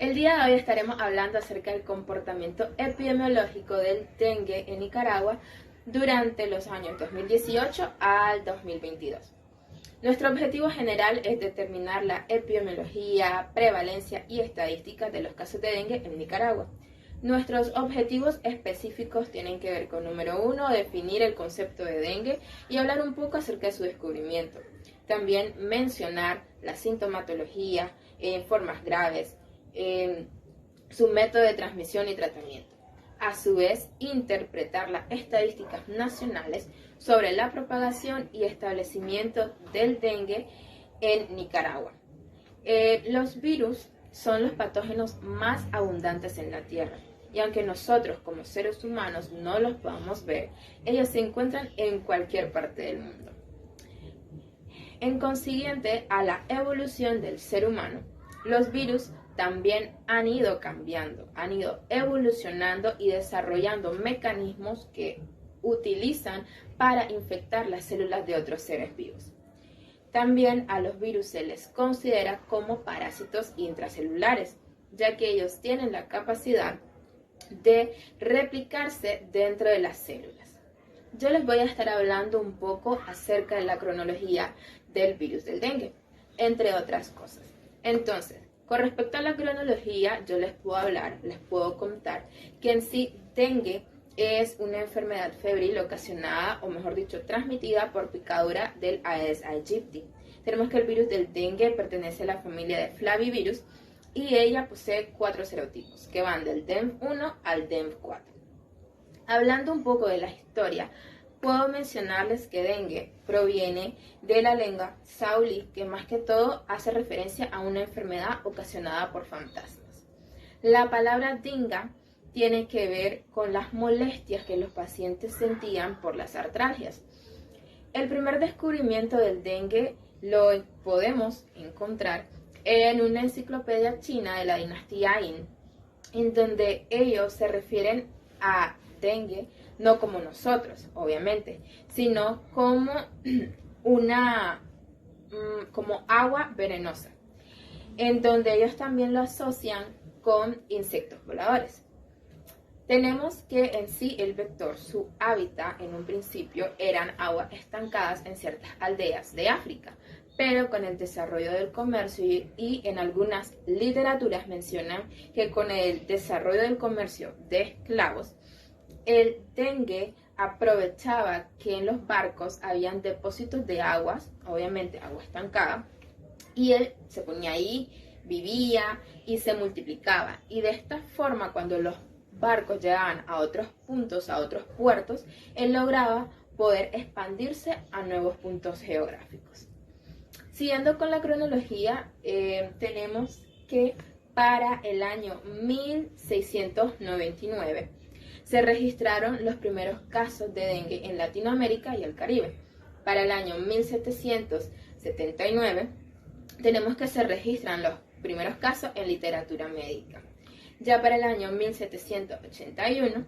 El día de hoy estaremos hablando acerca del comportamiento epidemiológico del dengue en Nicaragua durante los años 2018 al 2022. Nuestro objetivo general es determinar la epidemiología, prevalencia y estadísticas de los casos de dengue en Nicaragua. Nuestros objetivos específicos tienen que ver con, número 1, definir el concepto de dengue y hablar un poco acerca de su descubrimiento. También mencionar la sintomatología en formas graves, su método de transmisión y tratamiento. A su vez, interpretar las estadísticas nacionales sobre la propagación y establecimiento del dengue en Nicaragua. Los virus son los patógenos más abundantes en la Tierra. Y aunque nosotros como seres humanos no los podamos ver, ellos se encuentran en cualquier parte del mundo. En consiguiente a la evolución del ser humano, los virus también han ido cambiando, han ido evolucionando y desarrollando mecanismos que utilizan para infectar las células de otros seres vivos. También a los virus se les considera como parásitos intracelulares, ya que ellos tienen la capacidad de replicarse dentro de las células. Yo les voy a estar hablando un poco acerca de la cronología del virus del dengue, entre otras cosas. Entonces, con respecto a la cronología, yo les puedo contar que en sí dengue es una enfermedad febril ocasionada, o mejor dicho, transmitida por picadura del Aedes aegypti. Tenemos que el virus del dengue pertenece a la familia de Flavivirus y ella posee 4 serotipos que van del DENV1 al DENV4. Hablando un poco de la historia, puedo mencionarles que dengue proviene de la lengua saulí, que más que todo hace referencia a una enfermedad ocasionada por fantasmas. La palabra dinga tiene que ver con las molestias que los pacientes sentían por las artralgias. El primer descubrimiento del dengue lo podemos encontrar en una enciclopedia china de la dinastía Qin, en donde ellos se refieren a dengue no como nosotros, obviamente, sino como como agua venenosa, en donde ellos también lo asocian con insectos voladores. Tenemos que en sí el vector, su hábitat en un principio eran aguas estancadas en ciertas aldeas de África, pero con el desarrollo del comercio y en algunas literaturas mencionan que con el desarrollo del comercio de esclavos, el dengue aprovechaba que en los barcos habían depósitos de aguas, obviamente agua estancada, y él se ponía ahí, vivía y se multiplicaba. Y de esta forma, cuando los barcos llegaban a otros puntos, a otros puertos, él lograba poder expandirse a nuevos puntos geográficos. Siguiendo con la cronología, tenemos que para el año 1699 se registraron los primeros casos de dengue en Latinoamérica y el Caribe. Para el año 1779 tenemos que se registran los primeros casos en literatura médica. Ya para el año 1781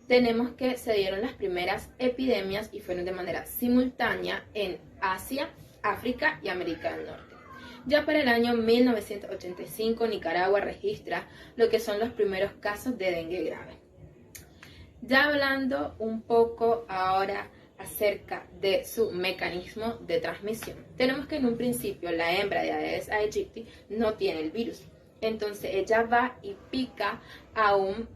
tenemos que se dieron las primeras epidemias y fueron de manera simultánea en Asia, África y América del Norte. Ya para el año 1985 Nicaragua registra lo que son los primeros casos de dengue grave. Ya hablando un poco ahora acerca de su mecanismo de transmisión, tenemos que en un principio la hembra de Aedes aegypti no tiene el virus. Entonces ella va y pica a un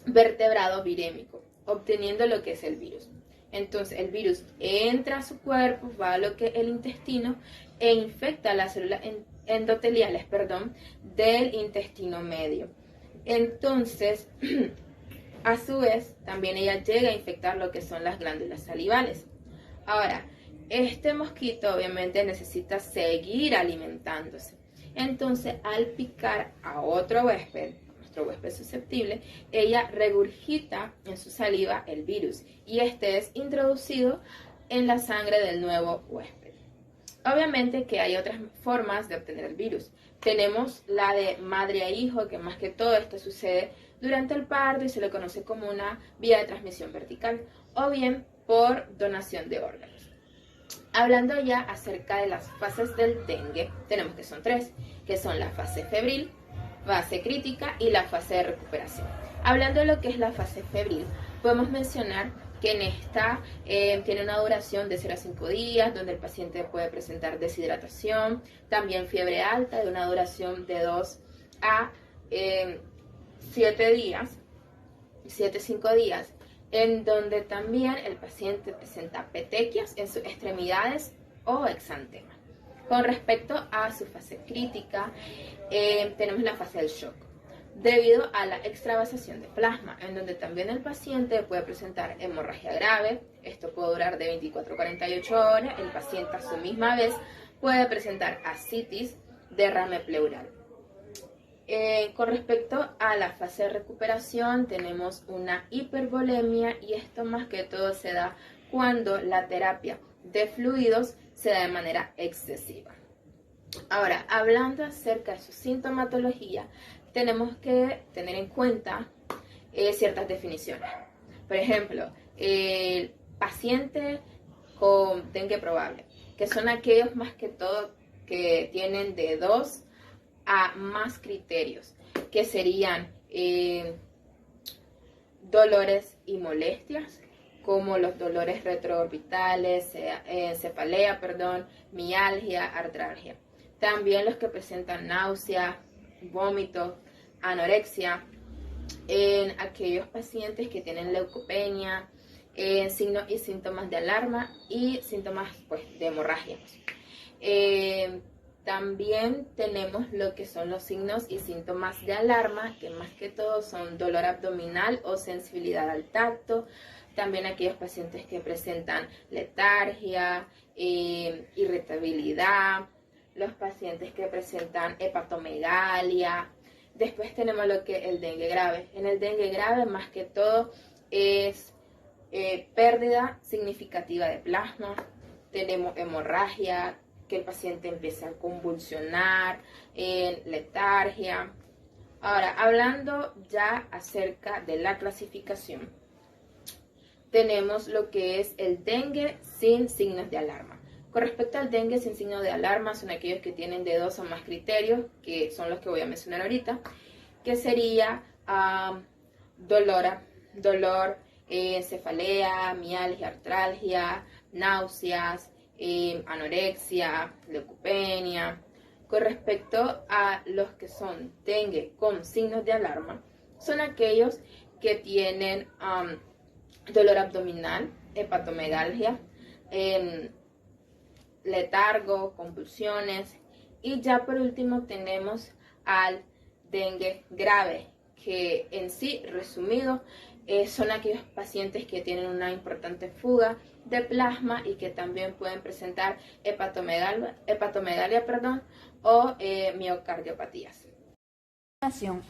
vertebrado virémico, obteniendo lo que es el virus. Entonces el virus entra a su cuerpo, va a lo que es el intestino e infecta las células endoteliales, del intestino medio. Entonces, a su vez, también ella llega a infectar lo que son las glándulas salivales. Ahora, este mosquito obviamente necesita seguir alimentándose. Entonces, al picar a otro huésped, nuestro huésped susceptible, ella regurgita en su saliva el virus y este es introducido en la sangre del nuevo huésped. Obviamente que hay otras formas de obtener el virus. Tenemos la de madre a hijo, que más que todo esto sucede durante el parto y se le conoce como una vía de transmisión vertical, o bien por donación de órganos. Hablando ya acerca de las fases del dengue, tenemos que son 3, que son la fase febril, fase crítica y la fase de recuperación. Hablando de lo que es la fase febril, podemos mencionar que en esta tiene una duración de 0 a 5 días, donde el paciente puede presentar deshidratación, también fiebre alta de una duración de 2 a 7 días, 7-5 días, en donde también el paciente presenta petequias en sus extremidades o exantema. Con respecto a su fase crítica, tenemos la fase del shock, debido a la extravasación de plasma, en donde también el paciente puede presentar hemorragia grave. Esto puede durar de 24 a 48 horas. El paciente a su misma vez puede presentar ascitis, derrame pleural. Con respecto a la fase de recuperación, tenemos una hipervolemia, y esto más que todo se da cuando la terapia de fluidos se da de manera excesiva. Ahora, hablando acerca de su sintomatología, tenemos que tener en cuenta ciertas definiciones. Por ejemplo, el paciente con dengue probable, que son aquellos más que todo que tienen de 2 a más criterios, que serían dolores y molestias, como los dolores retroorbitales, cefalea, mialgia, artralgia. También los que presentan náusea, vómito, anorexia, en aquellos pacientes que tienen leucopenia, signos y síntomas de alarma y síntomas de hemorragia. También tenemos lo que son los signos y síntomas de alarma, que más que todo son dolor abdominal o sensibilidad al tacto. También aquellos pacientes que presentan letargia, irritabilidad, los pacientes que presentan hepatomegalia. Después tenemos lo que es el dengue grave. En el dengue grave más que todo es pérdida significativa de plasma. Tenemos hemorragia, que el paciente empieza a convulsionar, letargia. Ahora, hablando ya acerca de la clasificación, tenemos lo que es el dengue sin signos de alarma. Con respecto al dengue sin signos de alarma, son aquellos que tienen de 2 o más criterios, que son los que voy a mencionar ahorita, que sería dolor, cefalea, mialgia, artralgia, náuseas, anorexia, leucopenia. Con respecto a los que son dengue con signos de alarma, son aquellos que tienen dolor abdominal, hepatomegalia, letargo, convulsiones. Y ya por último tenemos al dengue grave, que en sí, resumido, son aquellos pacientes que tienen una importante fuga de plasma y que también pueden presentar hepatomegalia, o miocardiopatías.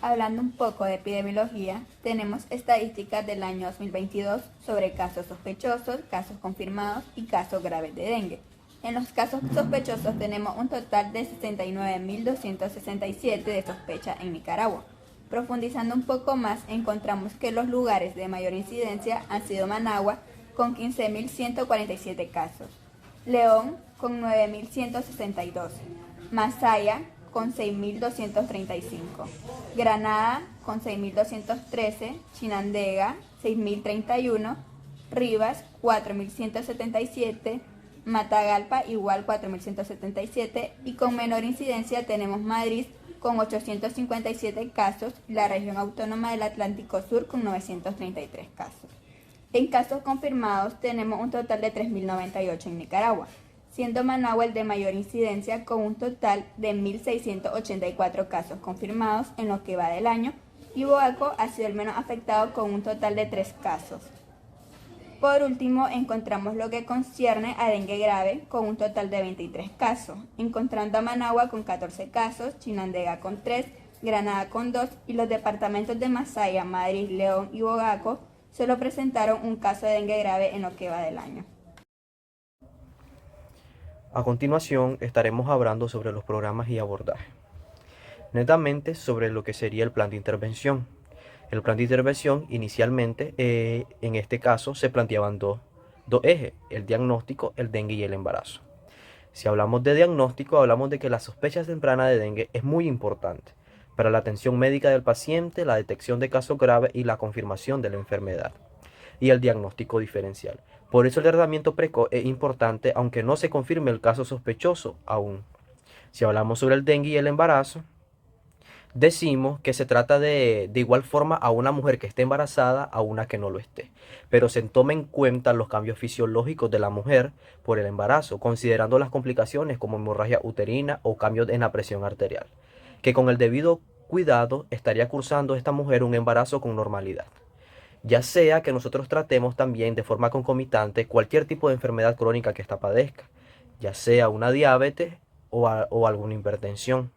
Hablando un poco de epidemiología, tenemos estadísticas del año 2022 sobre casos sospechosos, casos confirmados y casos graves de dengue. En los casos sospechosos tenemos un total de 69.267 de sospecha en Nicaragua. Profundizando un poco más, encontramos que los lugares de mayor incidencia han sido Managua, con 15.147 casos, León, con 9.162, Masaya, con 6.235, Granada, con 6.213, Chinandega, 6.031, Rivas, 4.177, Matagalpa, igual 4.177, y con menor incidencia tenemos Madrid, con 857 casos, y la región autónoma del Atlántico Sur, con 933 casos. En casos confirmados tenemos un total de 3.098 en Nicaragua, siendo Managua el de mayor incidencia con un total de 1.684 casos confirmados en lo que va del año, y Boaco ha sido el menos afectado con un total de 3 casos. Por último, encontramos lo que concierne a dengue grave con un total de 23 casos, encontrando a Managua con 14 casos, Chinandega con 3, Granada con 2 y los departamentos de Masaya, Madrid, León y Bogaco solo presentaron un caso de dengue grave en lo que va del año. A continuación estaremos hablando sobre los programas y abordaje. Netamente sobre lo que sería el plan de intervención. El plan de intervención inicialmente, en este caso, se planteaban dos ejes, el diagnóstico, el dengue y el embarazo. Si hablamos de diagnóstico, hablamos de que la sospecha temprana de dengue es muy importante, para la atención médica del paciente, la detección de casos graves y la confirmación de la enfermedad y el diagnóstico diferencial. Por eso el tratamiento precoz es importante, aunque no se confirme el caso sospechoso aún. Si hablamos sobre el dengue y el embarazo, decimos que se trata de igual forma a una mujer que esté embarazada a una que no lo esté, pero se toma en cuenta los cambios fisiológicos de la mujer por el embarazo, considerando las complicaciones como hemorragia uterina o cambios en la presión arterial, que con el debido cuidado estaría cursando esta mujer un embarazo con normalidad. Ya sea que nosotros tratemos también de forma concomitante cualquier tipo de enfermedad crónica que ésta padezca, ya sea una diabetes o alguna hipertensión.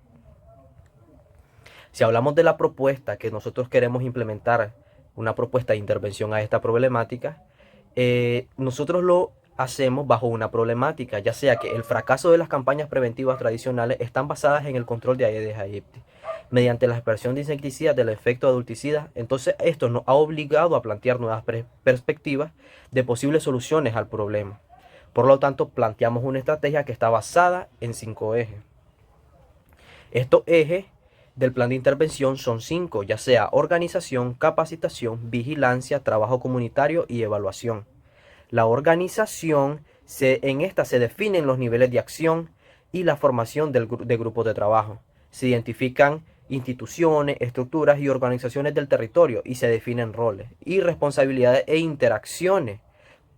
Si hablamos de la propuesta que nosotros queremos implementar, una propuesta de intervención a esta problemática, nosotros lo hacemos bajo una problemática, ya sea que el fracaso de las campañas preventivas tradicionales están basadas en el control de Aedes aegypti, mediante la aspersión de insecticidas del efecto adulticida. Entonces esto nos ha obligado a plantear nuevas perspectivas de posibles soluciones al problema. Por lo tanto, planteamos una estrategia que está basada en 5 ejes. Estos ejes del plan de intervención son 5, ya sea organización, capacitación, vigilancia, trabajo comunitario y evaluación. La organización, en esta se definen los niveles de acción y la formación de grupos de trabajo. Se identifican instituciones, estructuras y organizaciones del territorio y se definen roles y responsabilidades e interacciones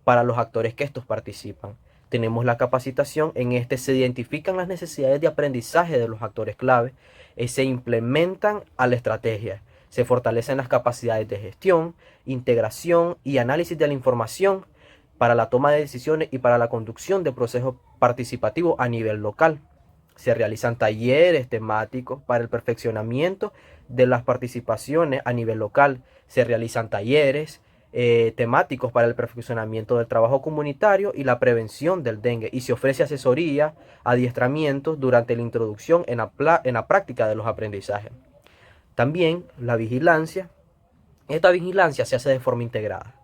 para los actores que estos participan. Tenemos la capacitación, en este se identifican las necesidades de aprendizaje de los actores clave y se implementan a la estrategia. Se fortalecen las capacidades de gestión, integración y análisis de la información para la toma de decisiones y para la conducción de procesos participativos a nivel local. Se realizan talleres temáticos para el perfeccionamiento de las participaciones a nivel local. Se realizan talleres temáticos para el perfeccionamiento del trabajo comunitario y la prevención del dengue, y se ofrece asesoría, adiestramientos durante la introducción en la práctica de los aprendizajes. También la vigilancia. Esta vigilancia se hace de forma integrada.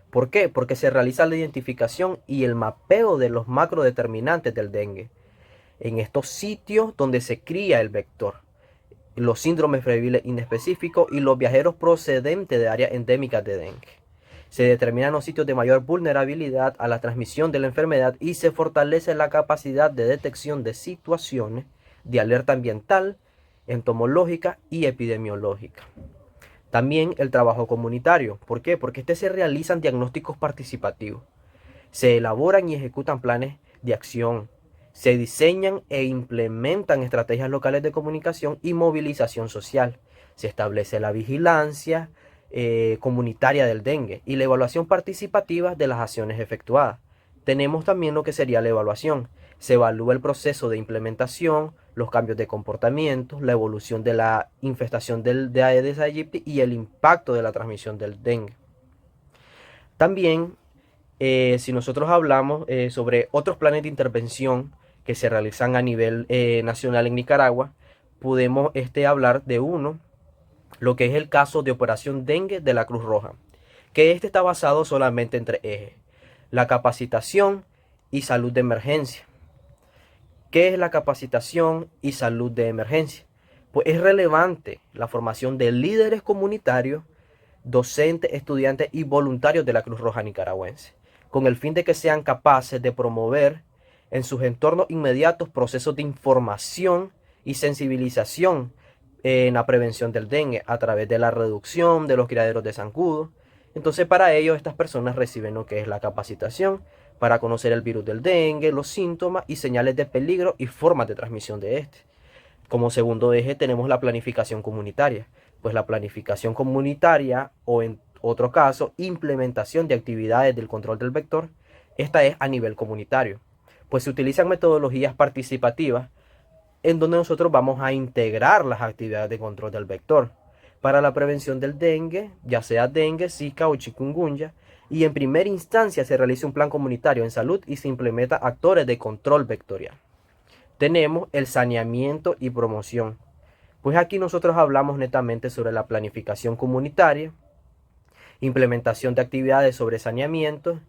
¿Por qué? Porque se realiza la identificación y el mapeo de los macrodeterminantes del dengue en estos sitios donde se cría el vector, los síndromes febriles inespecíficos y los viajeros procedentes de áreas endémicas de dengue. Se determinan los sitios de mayor vulnerabilidad a la transmisión de la enfermedad y se fortalece la capacidad de detección de situaciones de alerta ambiental, entomológica y epidemiológica. También el trabajo comunitario. ¿Por qué? Porque se realizan diagnósticos participativos. Se elaboran y ejecutan planes de acción. Se diseñan e implementan estrategias locales de comunicación y movilización social. Se establece la vigilancia comunitaria del dengue y la evaluación participativa de las acciones efectuadas. Tenemos también lo que sería la evaluación. Se evalúa el proceso de implementación, los cambios de comportamiento, la evolución de la infestación de Aedes aegypti y el impacto de la transmisión del dengue. También, si nosotros hablamos sobre otros planes de intervención que se realizan a nivel nacional en Nicaragua, podemos hablar de uno, lo que es el caso de Operación Dengue de la Cruz Roja, que está basado solamente en 3 ejes: la capacitación y salud de emergencia. ¿Qué es la capacitación y salud de emergencia? Pues es relevante la formación de líderes comunitarios, docentes, estudiantes y voluntarios de la Cruz Roja nicaragüense, con el fin de que sean capaces de promover en sus entornos inmediatos procesos de información y sensibilización en la prevención del dengue a través de la reducción de los criaderos de zancudos. Entonces, para ello estas personas reciben lo que es la capacitación para conocer el virus del dengue, los síntomas y señales de peligro y formas de transmisión de este. Como segundo eje tenemos la planificación comunitaria. Pues la planificación comunitaria, o en otro caso, implementación de actividades del control del vector, esta es a nivel comunitario. Pues se utilizan metodologías participativas en donde nosotros vamos a integrar las actividades de control del vector para la prevención del dengue, ya sea dengue, zika o chikungunya, y en primera instancia se realiza un plan comunitario en salud y se implementa actores de control vectorial. Tenemos el saneamiento y promoción. Pues aquí nosotros hablamos netamente sobre la planificación comunitaria, implementación de actividades sobre saneamiento,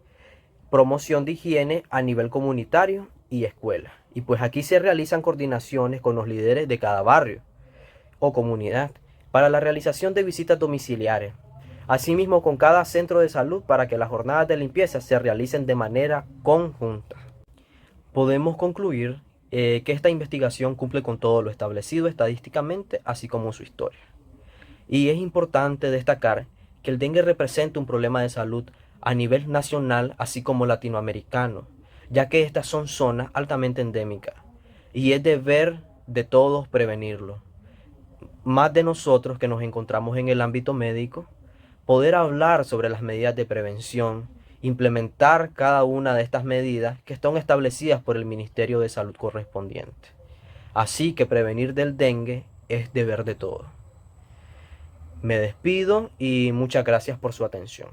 promoción de higiene a nivel comunitario y escuela. Y pues aquí se realizan coordinaciones con los líderes de cada barrio, o comunidad para la realización de visitas domiciliares. Asimismo, con cada centro de salud para que las jornadas de limpieza se realicen de manera conjunta. Podemos concluir que esta investigación cumple con todo lo establecido estadísticamente, así como su historia. Y es importante destacar que el dengue representa un problema de salud a nivel nacional, así como latinoamericano, ya que estas son zonas altamente endémicas y es deber de todos prevenirlo. Más de nosotros que nos encontramos en el ámbito médico, poder hablar sobre las medidas de prevención, implementar cada una de estas medidas que están establecidas por el Ministerio de Salud correspondiente. Así que prevenir del dengue es deber de todos. Me despido y muchas gracias por su atención.